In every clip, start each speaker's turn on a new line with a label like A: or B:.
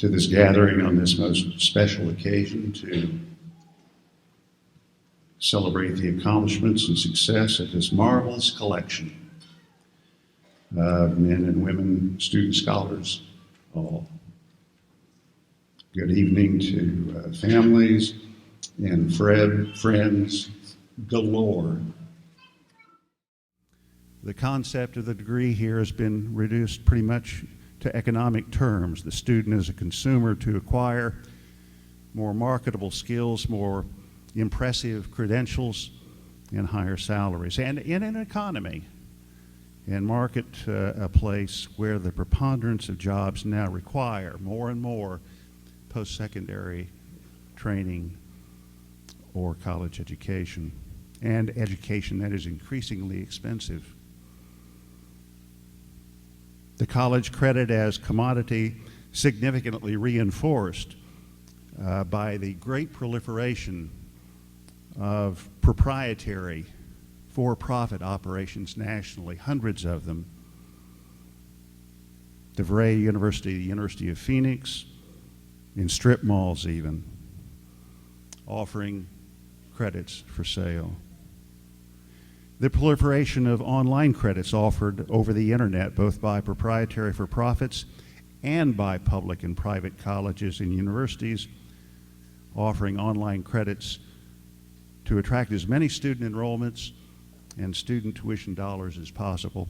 A: to this gathering on this most special occasion to celebrate the accomplishments and success of this marvelous collection of men and women, student scholars, all. Good evening to families and friends galore. The concept of the degree here has been reduced pretty much to economic terms. The student is a consumer to acquire more marketable skills, more impressive credentials, and higher salaries. And in an economy and market a place where the preponderance of jobs now require more and more post-secondary training or college education, and education that is increasingly expensive. The college credit as commodity significantly reinforced by the great proliferation of proprietary for-profit operations nationally, hundreds of them. DeVry University, the University of Phoenix, in strip malls even, offering credits for sale. The proliferation of online credits offered over the internet, both by proprietary for-profits and by public and private colleges and universities, offering online credits to attract as many student enrollments and student tuition dollars as possible,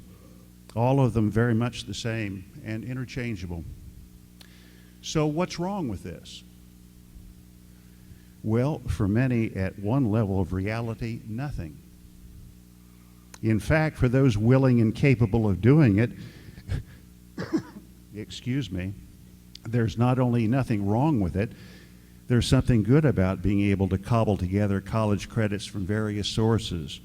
A: all of them very much the same and interchangeable. So what's wrong with this? Well, for many at one level of reality, nothing. In fact, for those willing and capable of doing it, excuse me, there's not only nothing wrong with it, there's something good about being able to cobble together college credits from various sources.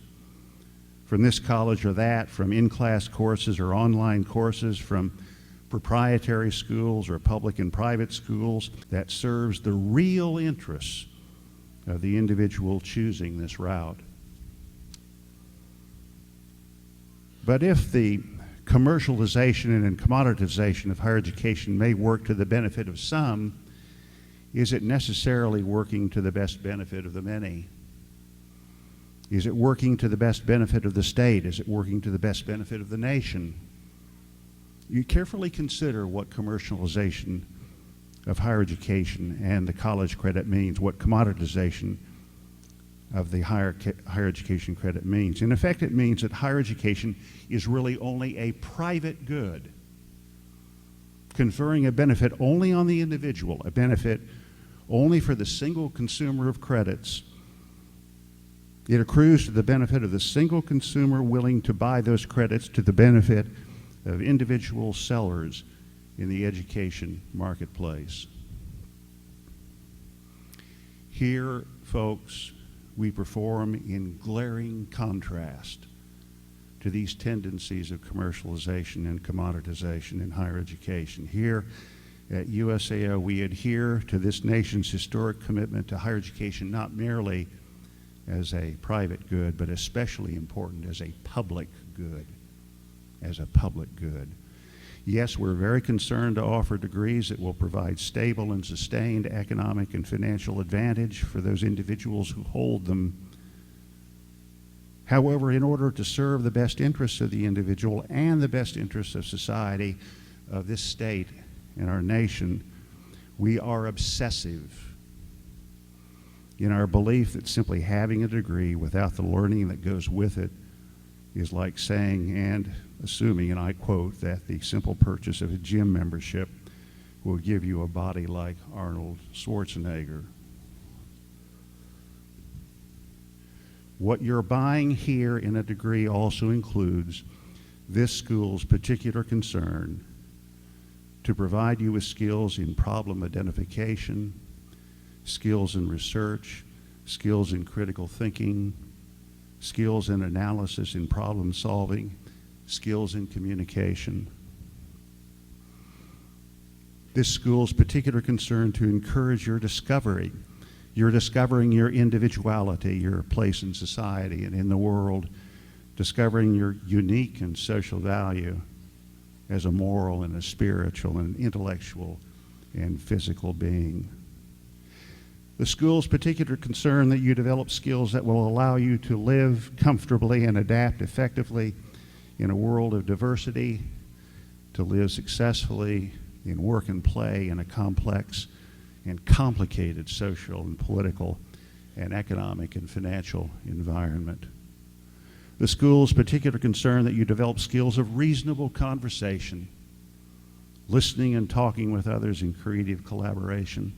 A: From this college or that, from in-class courses or online courses, from proprietary schools or public and private schools, that serves the real interests of the individual choosing this route. But if the commercialization and commoditization of higher education may work to the benefit of some, is it necessarily working to the best benefit of the many? Is it working to the best benefit of the state? Is it working to the best benefit of the nation? You carefully consider what commercialization of higher education and the college credit means, what commoditization of the higher education credit means. In effect, it means that higher education is really only a private good, conferring a benefit only on the individual, a benefit only for the single consumer of credits. It accrues to the benefit of the single consumer willing to buy those credits, to the benefit of individual sellers in the education marketplace. Here, folks, we perform in glaring contrast to these tendencies of commercialization and commoditization in higher education. Here at USAO, we adhere to this nation's historic commitment to higher education, not merely as a private good, but especially important as a public good, Yes, we're very concerned to offer degrees that will provide stable and sustained economic and financial advantage for those individuals who hold them. However, in order to serve the best interests of the individual and the best interests of society, of this state and our nation, we are obsessive in our belief that simply having a degree without the learning that goes with it is like saying and assuming, and I quote, that the simple purchase of a gym membership will give you a body like Arnold Schwarzenegger. What you're buying here in a degree also includes this school's particular concern to provide you with skills in problem identification, skills in research, skills in critical thinking, skills in analysis and problem solving, skills in communication. This school's particular concern to encourage your discovery. You're discovering your individuality, your place in society and in the world, discovering your unique and social value as a moral and a spiritual and intellectual and physical being. The school's particular concern that you develop skills that will allow you to live comfortably and adapt effectively in a world of diversity, to live successfully in work and play in a complex and complicated social and political and economic and financial environment. The school's particular concern that you develop skills of reasonable conversation, listening and talking with others in creative collaboration,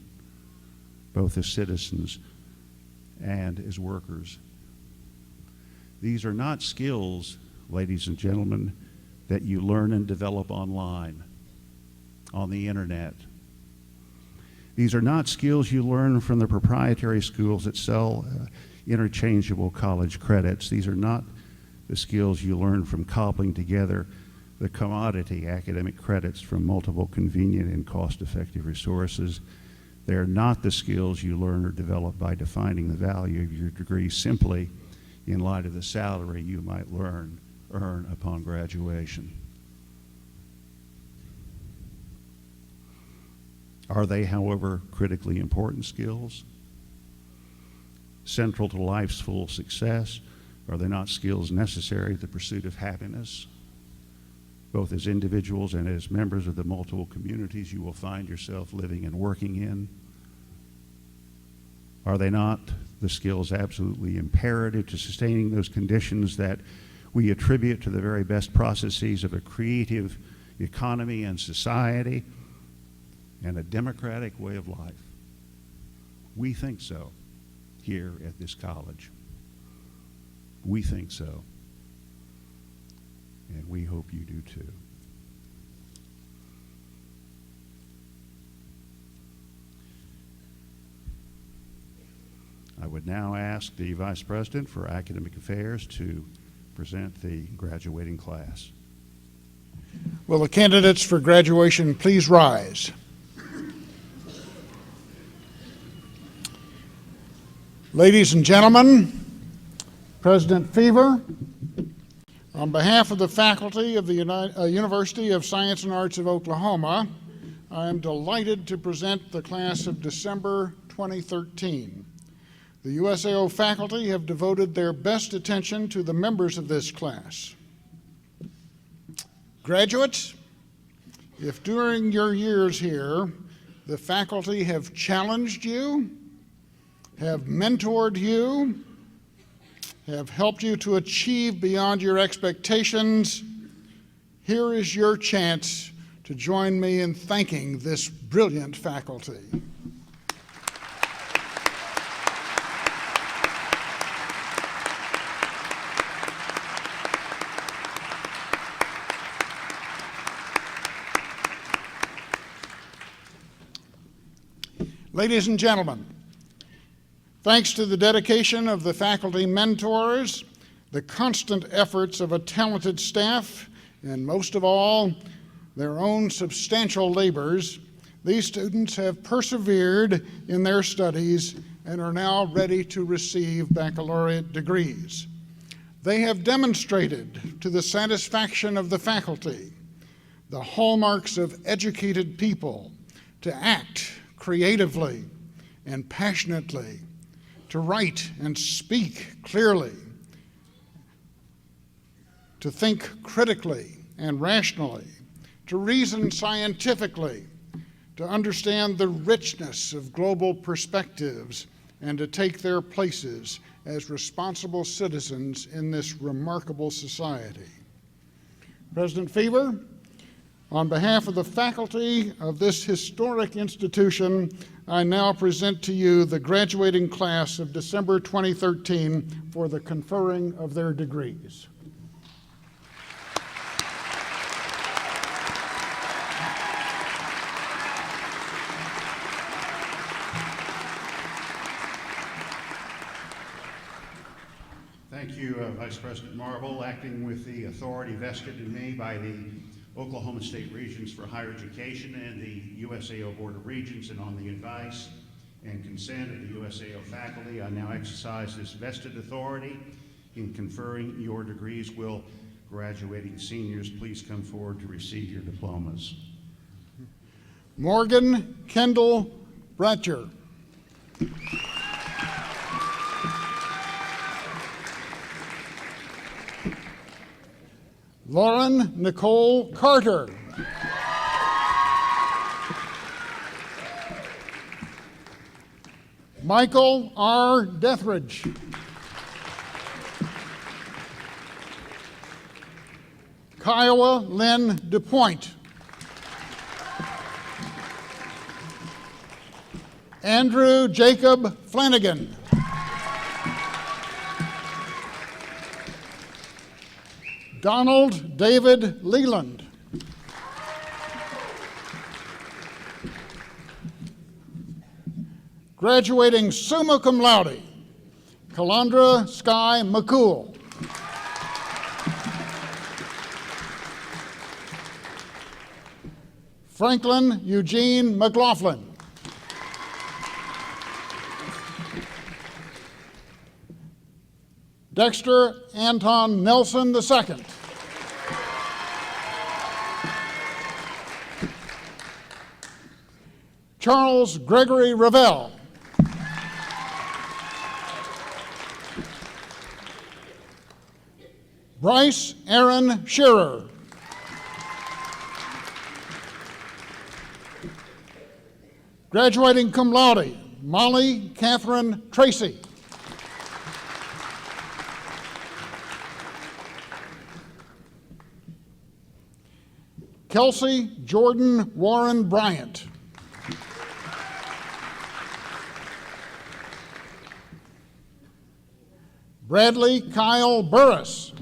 A: both as citizens and as workers. These are not skills, ladies and gentlemen, that you learn and develop online, on the internet. These are not skills you learn from the proprietary schools that sell interchangeable college credits. These are not the skills you learn from cobbling together the commodity academic credits from multiple convenient and cost-effective resources. They are not the skills you learn or develop by defining the value of your degree simply in light of the salary you might earn upon graduation. Are they, however, critically important skills? Central to life's full success? Are they not skills necessary to the pursuit of happiness, both as individuals and as members of the multiple communities you will find yourself living and working in? Are they not the skills absolutely imperative to sustaining those conditions that we attribute to the very best processes of a creative economy and society and a democratic way of life? We think so here at this college. We think so. And we hope you do too. I would now ask the Vice President for Academic Affairs to present the graduating class.
B: Will the candidates for graduation please rise? Ladies and gentlemen, President Fever, on behalf of the faculty of the University of Science and Arts of Oklahoma, I am delighted to present the class of December 2013. The USAO faculty have devoted their best attention to the members of this class. Graduates, if during your years here, the faculty have challenged you, have mentored you, have helped you to achieve beyond your expectations, here is your chance to join me in thanking this brilliant faculty. Ladies and gentlemen, thanks to the dedication of the faculty mentors, the constant efforts of a talented staff, and most of all, their own substantial labors, these students have persevered in their studies and are now ready to receive baccalaureate degrees. They have demonstrated to the satisfaction of the faculty the hallmarks of educated people to act creatively and passionately, to write and speak clearly, to think critically and rationally, to reason scientifically, to understand the richness of global perspectives, and to take their places as responsible citizens in this remarkable society. President Fever, on behalf of the faculty of this historic institution, I now present to you the graduating class of December 2013 for the conferring of their degrees.
A: Thank you, Vice President Marble. Acting with the authority vested in me by the Oklahoma State Regents for Higher Education and the USAO Board of Regents, and on the advice and consent of the USAO faculty, I now exercise this vested authority in conferring your degrees. Will graduating seniors please come forward to receive your diplomas?
B: Morgan Kendall Bratcher. Lauren Nicole Carter. Michael R. Dethridge. Kiowa Lynn DuPoint. Andrew Jacob Flanagan. Donald David Leland. Graduating summa cum laude, Calandra Sky McCool. Franklin Eugene McLaughlin. Dexter Anton Nelson II. Charles Gregory Ravel. Bryce Aaron Shearer. Graduating cum laude, Molly Catherine Tracy. Kelsey Jordan Warren Bryant. Bradley Kyle Burris.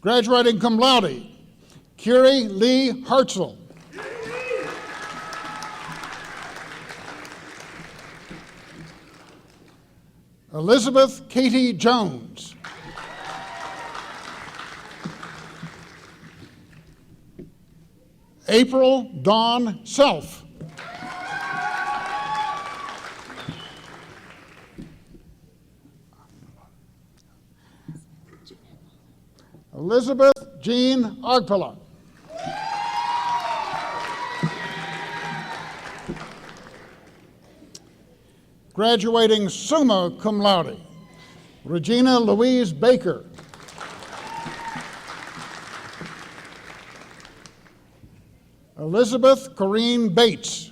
B: Graduating cum laude, Curie Lee Hartzell. Elizabeth Katie Jones. April Dawn Self. Elizabeth Jean Ogpala. Graduating summa cum laude, Regina Louise Baker. Elizabeth Corrine Bates.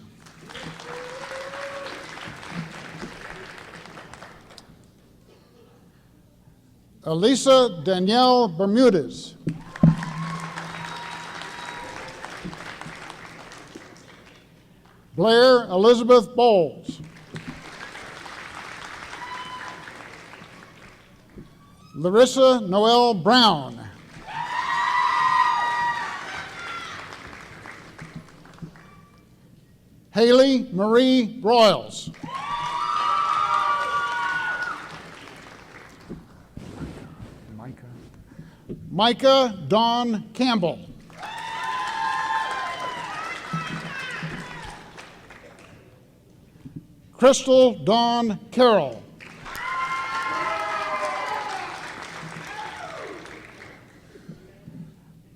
B: Elisa Danielle Bermudez. Blair Elizabeth Bowles. Larissa Noel Brown. Haley Marie Broyles. Micah Dawn Campbell. Crystal Dawn Carroll.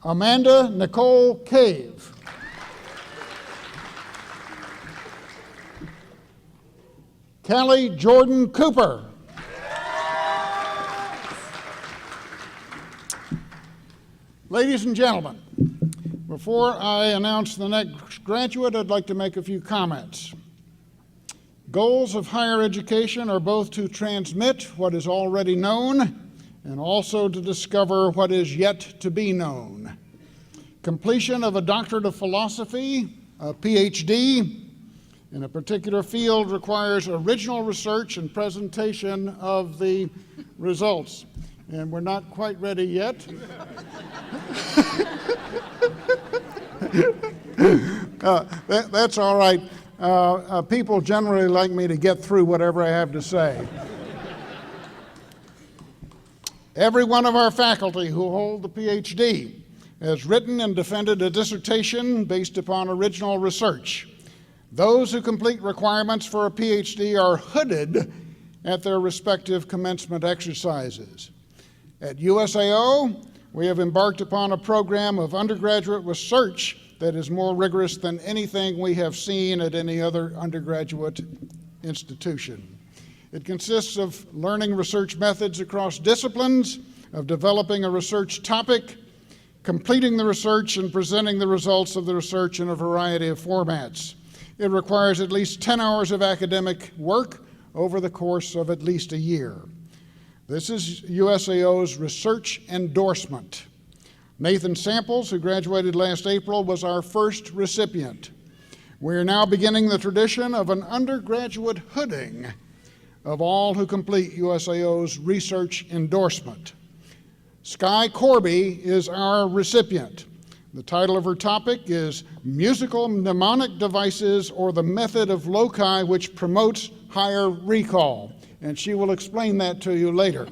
B: Amanda Nicole Cave. Callie Jordan Cooper. Ladies and gentlemen, before I announce the next graduate, I'd like to make a few comments. Goals of higher education are both to transmit what is already known and also to discover what is yet to be known. Completion of a doctorate of philosophy, a PhD, in a particular field requires original research and presentation of the results. And we're not quite ready yet. That's all right. People generally like me to get through whatever I have to say. Every one of our faculty who hold the PhD has written and defended a dissertation based upon original research. Those who complete requirements for a PhD are hooded at their respective commencement exercises. At USAO, we have embarked upon a program of undergraduate research that is more rigorous than anything we have seen at any other undergraduate institution. It consists of learning research methods across disciplines, of developing a research topic, completing the research, and presenting the results of the research in a variety of formats. It requires at least 10 hours of academic work over the course of at least a year. This is USAO's research endorsement. Nathan Samples, who graduated last April, was our first recipient. We are now beginning the tradition of an undergraduate hooding of all who complete USAO's research endorsement. Sky Corby is our recipient. The title of her topic is Musical Mnemonic Devices or the Method of Loci which Promotes Higher Recall, and she will explain that to you later.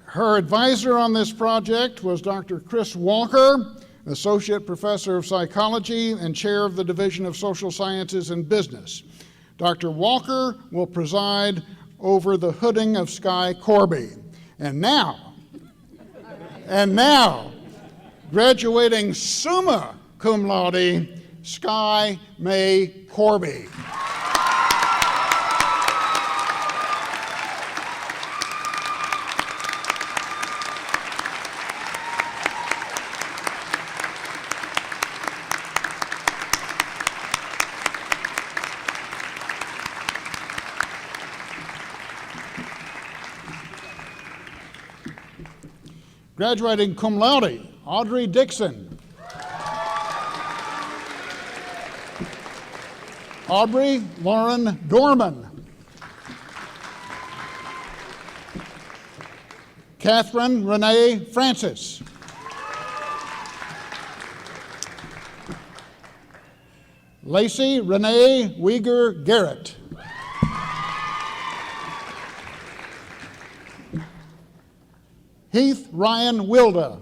B: Her advisor on this project was Dr. Chris Walker, Associate Professor of Psychology and Chair of the Division of Social Sciences and Business. Dr. Walker will preside over the hooding of Sky Corby. And now, graduating summa cum laude, Sky May Corby. Graduating cum laude, Audrey Dixon. Aubrey Lauren Dorman. Catherine Renee Francis. Lacey Renee Uyghur Garrett. Heath Ryan Wilda.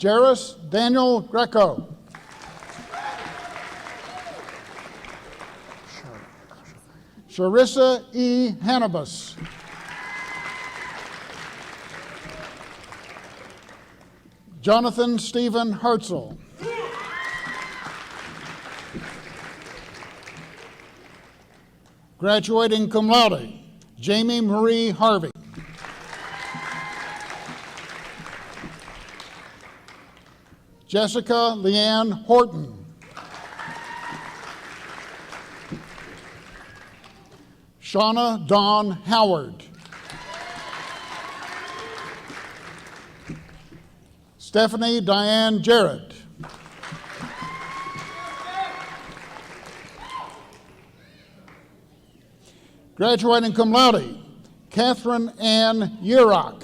B: Jairus Daniel Greco. Charissa E. Hannibus. Jonathan Stephen Hartzell. Graduating cum laude, Jamie Marie Harvey. Jessica Leanne Horton. Shauna Dawn Howard. Stephanie Diane Jarrett. Graduating cum laude, Catherine Ann Yurok.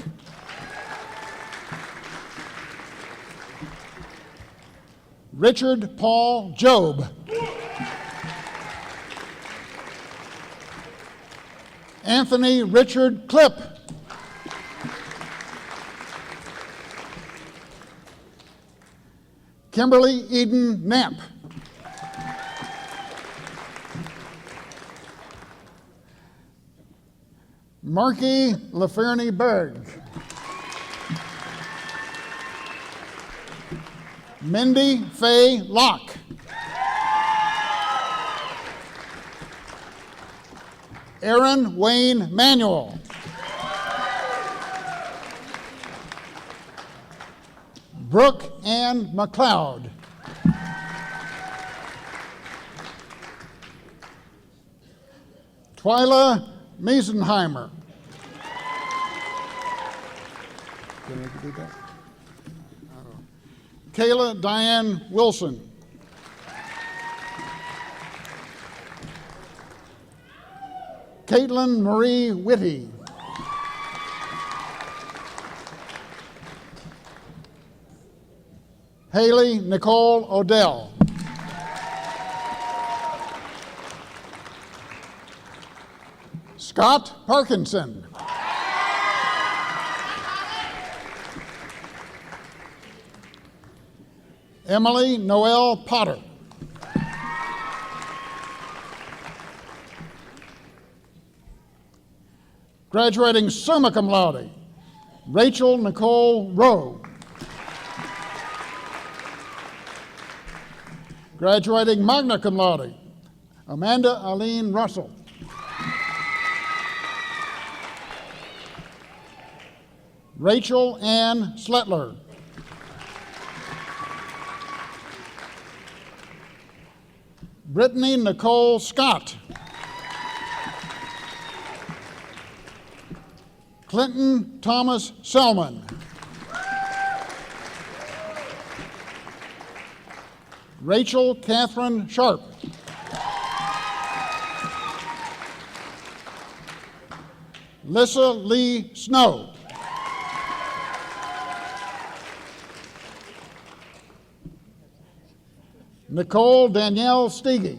B: Richard Paul Job. Anthony Richard Clipp. Kimberly Eden Knapp. Marky LaFerny Berg. Mindy Faye Locke. Aaron Wayne Manuel. Brooke Ann McLeod. Twyla Miesenheimer. Did I do that? Kayla Diane Wilson. Caitlin Marie Whitty. Haley Nicole Odell. Scott Parkinson. Emily Noel Potter. Graduating summa cum laude, Rachel Nicole Rowe. Graduating magna cum laude, Amanda Aline Russell. Rachel Ann Sletler. Brittany Nicole Scott. Clinton Thomas Selman. Rachel Catherine Sharp. Lissa Lee Snow. Nicole Danielle Steege.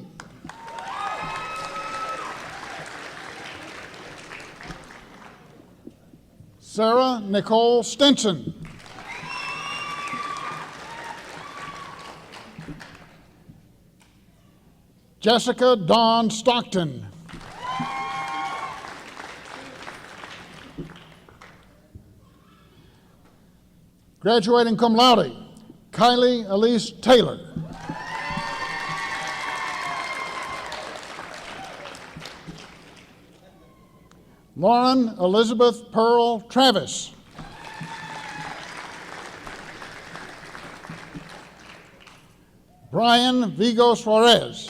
B: Sarah Nicole Stinson. Jessica Dawn Stockton. Graduating cum laude, Kylie Elise Taylor. Lauren Elizabeth Pearl Travis. Brian Vigo Suarez.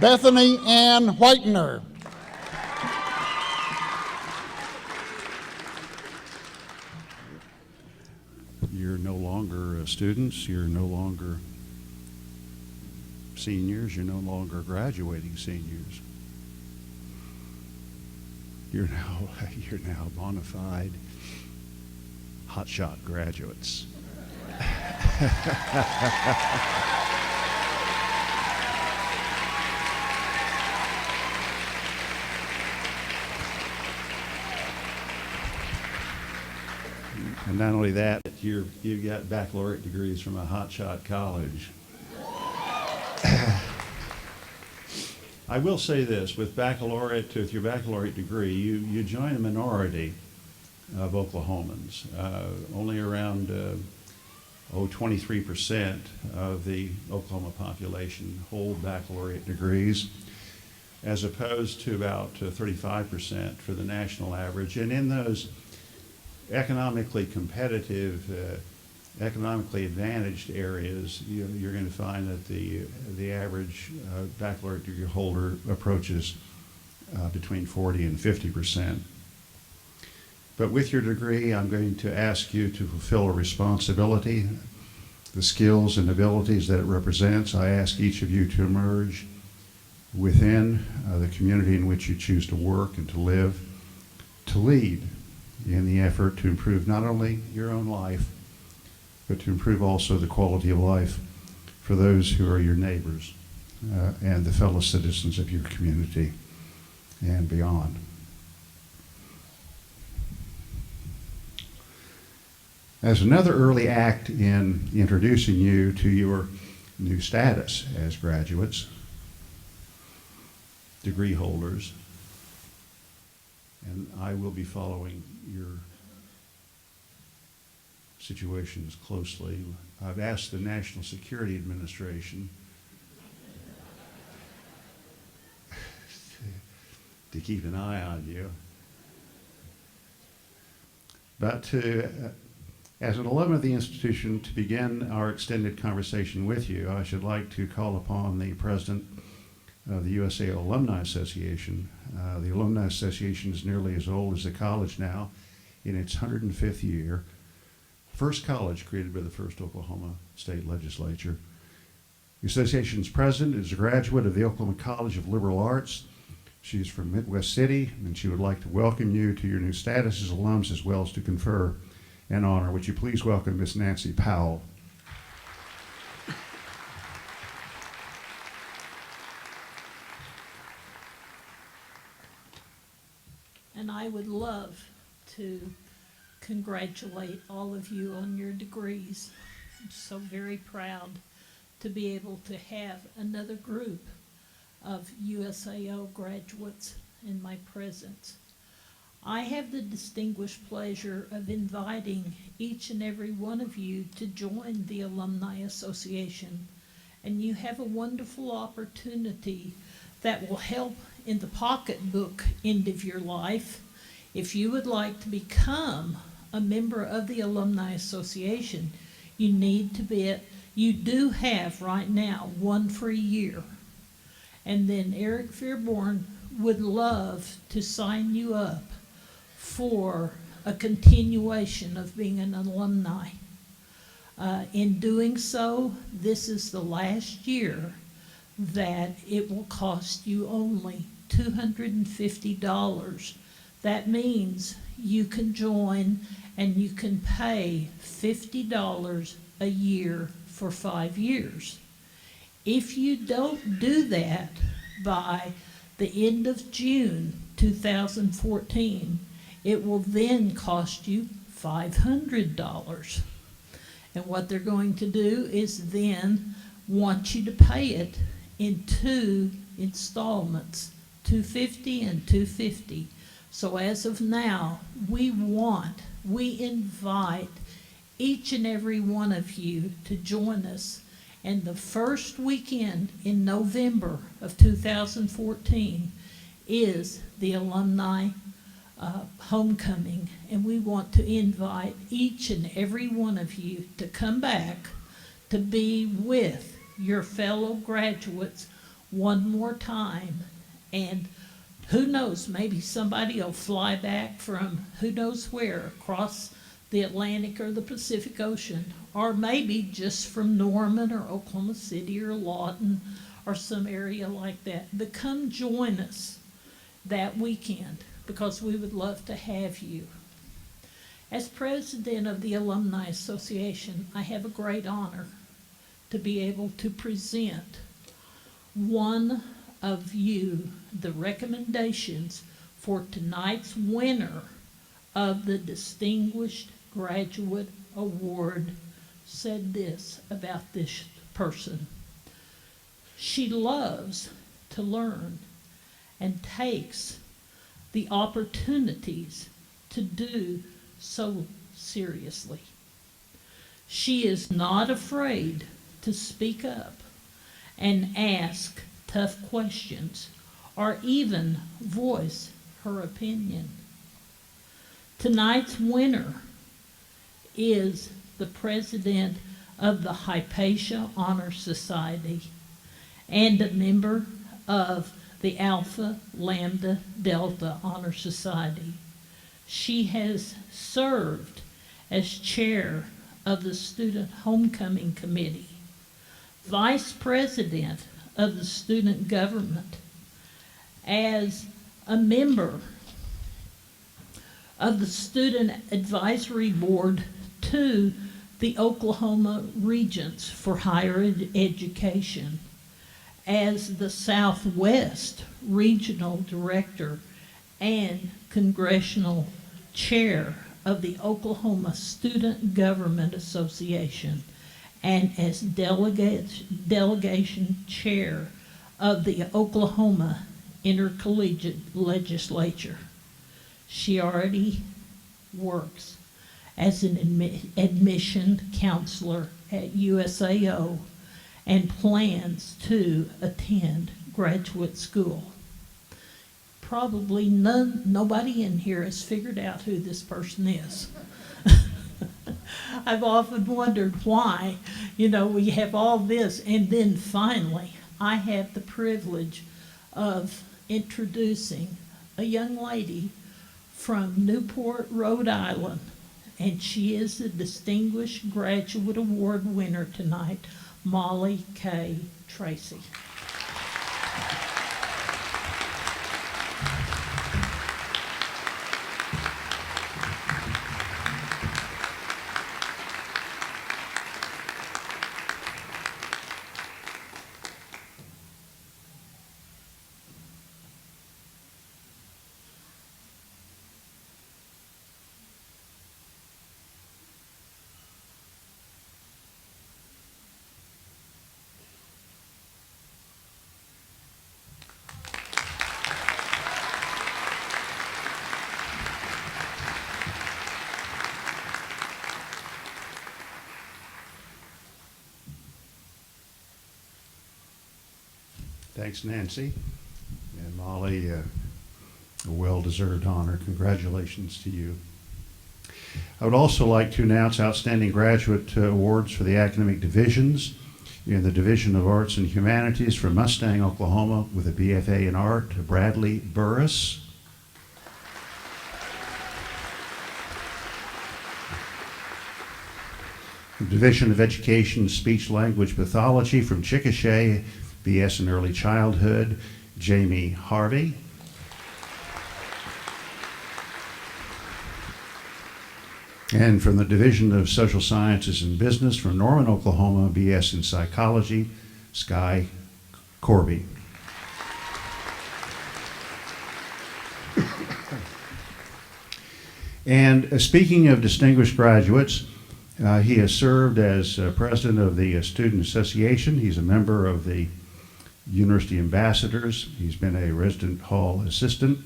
B: Bethany Ann Whitener.
A: You're no longer students, you're no longer seniors, you're no longer graduating seniors. You're now bona fide hotshot graduates. And not only that, you've got baccalaureate degrees from a hotshot college. I will say this, with your baccalaureate degree, you join a minority of Oklahomans. Only around 23% of the Oklahoma population hold baccalaureate degrees, as opposed to about 35% for the national average. And in those economically competitive, economically advantaged areas, you're going to find that the average baccalaureate degree holder approaches between 40 and 50%. But with your degree, I'm going to ask you to fulfill a responsibility, the skills and abilities that it represents. I ask each of you to emerge within the community in which you choose to work and to live, to lead in the effort to improve not only your own life, but to improve also the quality of life for those who are your neighbors and the fellow citizens of your community and beyond. As another early act in introducing you to your new status as graduates, degree holders, and I will be following your situations closely. I've asked the National Security Administration to keep an eye on you. But as an alum of the institution, to begin our extended conversation with you, I should like to call upon the president of the USA Alumni Association. The Alumni Association is nearly as old as the college now, in its 105th year. First college created by the first Oklahoma State Legislature. The association's president is a graduate of the Oklahoma College of Liberal Arts. She's from Midwest City, and she would like to welcome you to your new status as alums, as well as to confer an honor. Would you please welcome Miss Nancy Powell?
C: And I would love to congratulate all of you on your degrees. I'm so very proud to be able to have another group of USAO graduates in my presence. I have the distinguished pleasure of inviting each and every one of you to join the Alumni Association, and you have a wonderful opportunity that will help in the pocketbook end of your life. If you would like to become a member of the Alumni Association, you do have right now one free year. And then Eric Fairborn would love to sign you up for a continuation of being an alumni. In doing so, this is the last year that it will cost you only $250. That means you can join and you can pay $50 a year for 5 years. If you don't do that by the end of June 2014, it will then cost you $500. And what they're going to do is then want you to pay it in 2 installments, $250 and $250. So as of now, we invite each and every one of you to join us. And the first weekend in November of 2014 is the alumni homecoming. And we want to invite each and every one of you to come back to be with your fellow graduates one more time. And who knows, maybe somebody will fly back from who knows where across the Atlantic or the Pacific Ocean, or maybe just from Norman or Oklahoma City or Lawton or some area like that. But come join us that weekend, because we would love to have you. As president of the Alumni Association, I have a great honor to be able to present one of you the recommendations for tonight's winner of the Distinguished Graduate Award. Said this about this person: she loves to learn and takes the opportunities to do so seriously. She is not afraid to speak up and ask tough questions or even voice her opinion. Tonight's winner is the president of the Hypatia Honor Society and a member of the Alpha Lambda Delta Honor Society. She has served as chair of the Student Homecoming Committee, vice president of the student government, as a member of the Student Advisory Board to the Oklahoma Regents for Higher Education, as the Southwest Regional Director and Congressional Chair of the Oklahoma Student Government Association, and as delegation chair of the Oklahoma Intercollegiate Legislature. She already works as an admission counselor at USAO and plans to attend graduate school. Probably nobody in here has figured out who this person is. I've often wondered why, we have all this, and then finally I have the privilege of introducing a young lady from Newport, Rhode Island, and she is the Distinguished Graduate Award winner tonight, Molly K. Tracy.
A: Thanks, Nancy. And Molly, a well-deserved honor. Congratulations to you. I would also like to announce outstanding graduate awards for the academic divisions. In the Division of Arts and Humanities from Mustang, Oklahoma, with a BFA in Art, Bradley Burris. The Division of Education, Speech Language Pathology from Chickasha, BS in Early Childhood, Jamie Harvey. And from the Division of Social Sciences and Business from Norman, Oklahoma, BS in Psychology, Sky Corby. And speaking of distinguished graduates, he has served as president of the Student Association. He's a member of the University Ambassadors. He's been a resident hall assistant.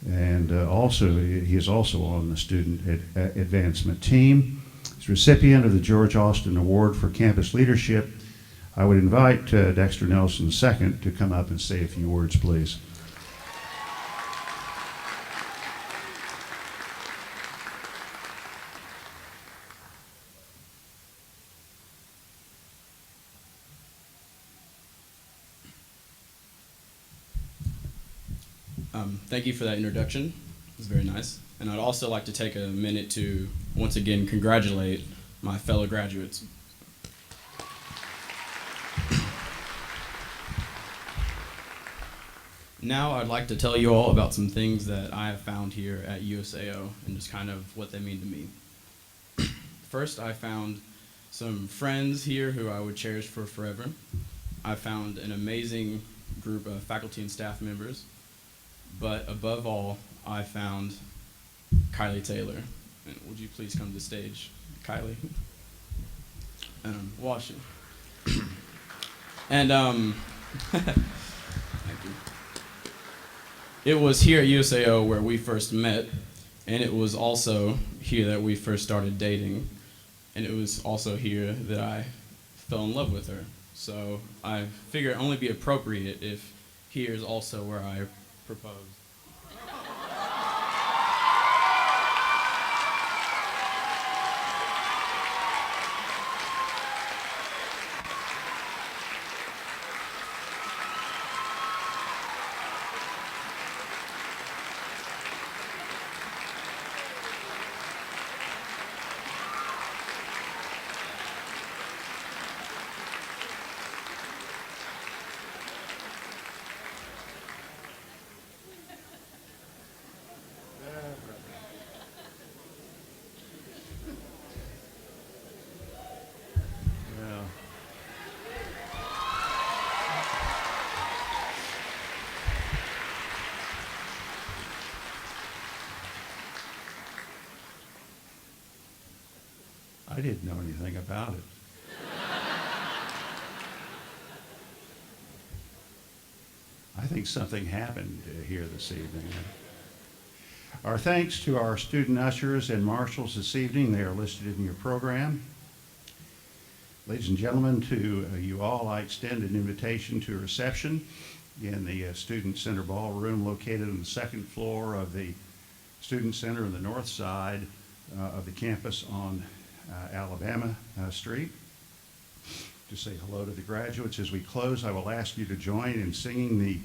A: And he is also on the student advancement team. He's recipient of the George Austin Award for Campus Leadership. I would invite Dexter Nelson II to come up and say a few words, please.
D: Thank you for that introduction. It was very nice. And I'd also like to take a minute to once again congratulate my fellow graduates. Now I'd like to tell you all about some things that I have found here at USAO and just kind of what they mean to me. First, I found some friends here who I would cherish for forever. I found an amazing group of faculty and staff members. But above all, I found Kylie Taylor. And would you please come to the stage, Kylie? Wash it. And thank you. It was here at USAO where we first met, and it was also here that we first started dating, and it was also here that I fell in love with her. So I figure it only be appropriate if here is also where I proposed.
A: I didn't know anything about it. I think something happened here this evening. Our thanks to our student ushers and marshals this evening. They are listed in your program. Ladies and gentlemen, to you all, I extend an invitation to a reception in the Student Center Ballroom located on the second floor of the Student Center on the north side of the campus on Alabama Street. To say hello to the graduates. As we close, I will ask you to join in singing the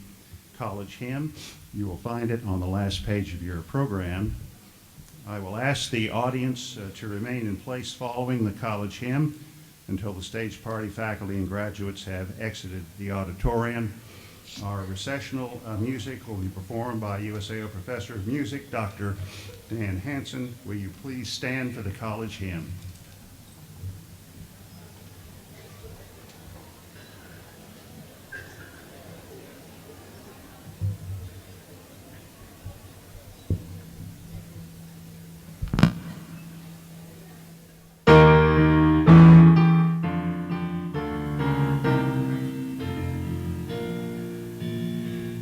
A: college hymn. You will find it on the last page of your program. I will ask the audience to remain in place following the college hymn until the stage party, faculty, and graduates have exited the auditorium. Our recessional music will be performed by USAO Professor of Music, Dr. Dan Hansen. Will you please stand for the college hymn?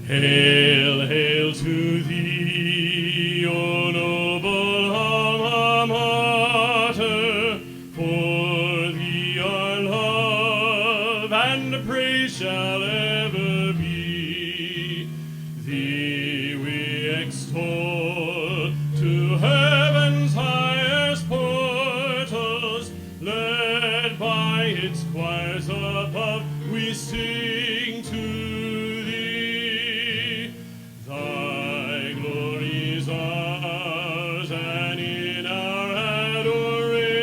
E: Hail, hail to thee, O noble alma mater. its choirs above, we sing to thee. Thy glory is ours, and in our adoration,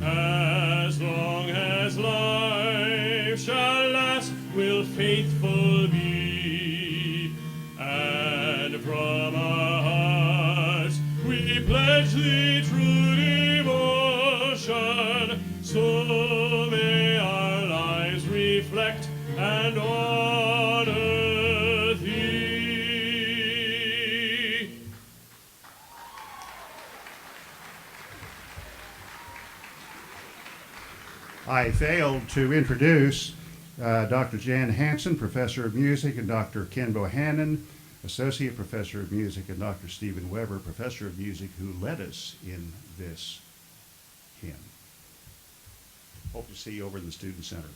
E: as long as life shall last, will faithful be. And from our hearts we pledge thee true devotion, so may our lives reflect and honor thee.
A: I failed to introduce Dr. Jan Hansen, Professor of Music, and Dr. Ken Bohannon, Associate Professor of Music, and Dr. Stephen Weber, Professor of Music, who led us in this hymn. Hope to see you over in the Student Center.